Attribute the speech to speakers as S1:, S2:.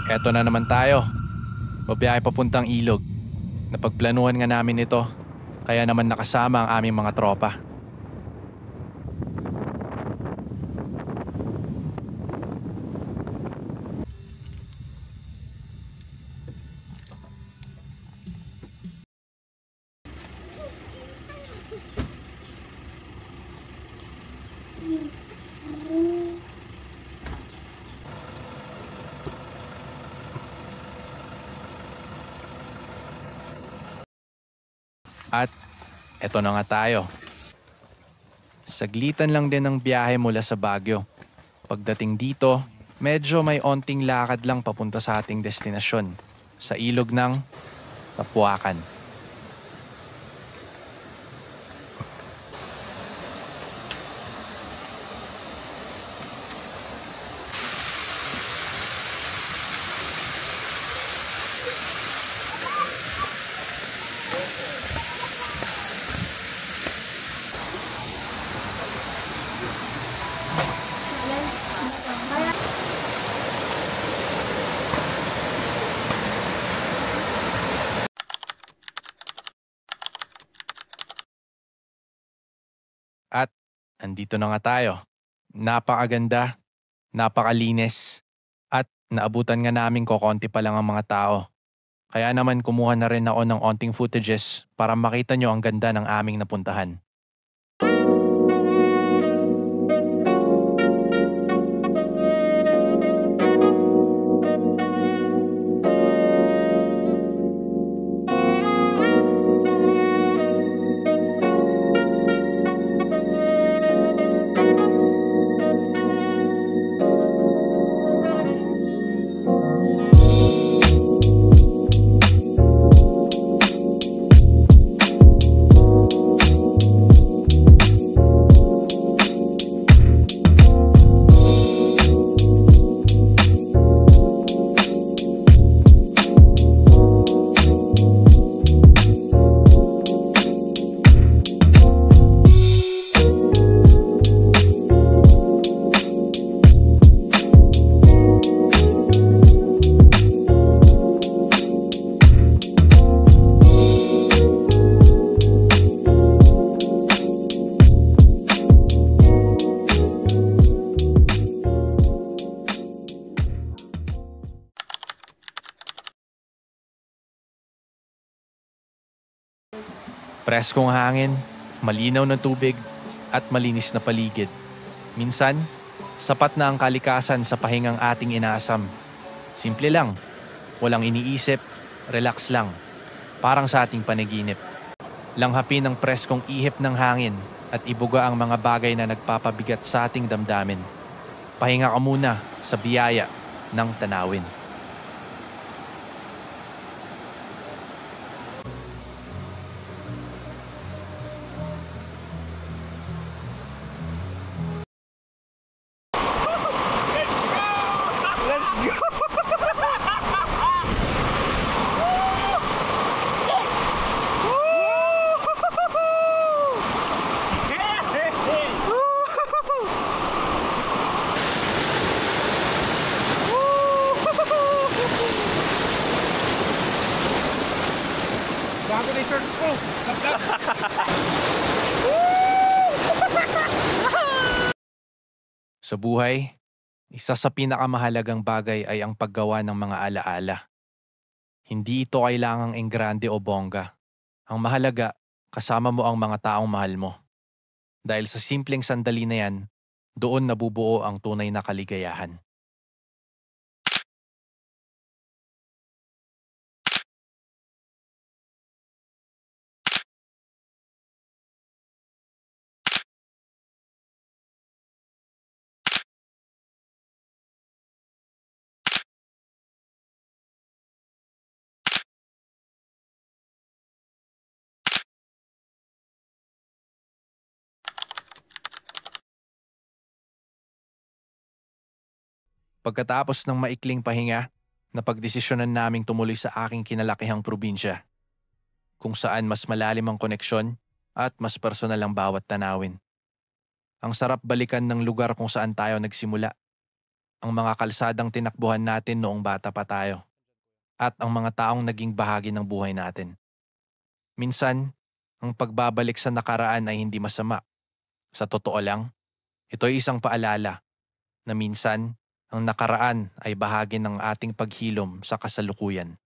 S1: Eto na naman tayo. Babiyahe papuntang ilog. Napagplanuhan nga namin ito. Kaya naman nakasama ang aming mga tropa. At eto na nga tayo. Saglitan lang din ang biyahe mula sa Baguio. Pagdating dito, medyo may onting lakad lang papunta sa ating destinasyon, sa ilog ng Tapuacan. At andito na nga tayo. Napakaganda, napakalinis, at naabutan nga namin kokonti pa lang ang mga tao. Kaya naman kumuha na rin ako ng onting footages para makita nyo ang ganda ng aming napuntahan. Preskong hangin, malinaw na tubig, at malinis na paligid. Minsan, sapat na ang kalikasan sa pahingang ating inaasam. Simple lang, walang iniisip, relax lang, parang sa ating panaginip. Langhapin ang preskong ihip ng hangin at ibuga ang mga bagay na nagpapabigat sa ating damdamin. Pahinga ka muna sa biyaya ng tanawin.
S2: Bago na yung shorts ko.
S1: Sa buhay, isa sa pinakamahalagang bagay ay ang paggawa ng mga alaala. Hindi ito kailangang enggrande o bongga. Ang mahalaga, kasama mo ang mga taong mahal mo. Dahil sa simpleng sandali na yan, doon nabubuo ang tunay na kaligayahan. Pagkatapos ng maikling pahinga, napagdesisyonan naming tumuloy sa aking kinalakihang probinsya, kung saan mas malalim ang koneksyon at mas personal ang bawat tanawin. Ang sarap balikan ng lugar kung saan tayo nagsimula. ang mga kalsadang tinakbuhan natin noong bata pa tayo, at ang mga taong naging bahagi ng buhay natin. Minsan, ang pagbabalik sa nakaraan ay hindi masama. Sa totoo lang, ito ay isang paalala na minsan ang nakaraan ay bahagi ng ating paghilom sa kasalukuyan.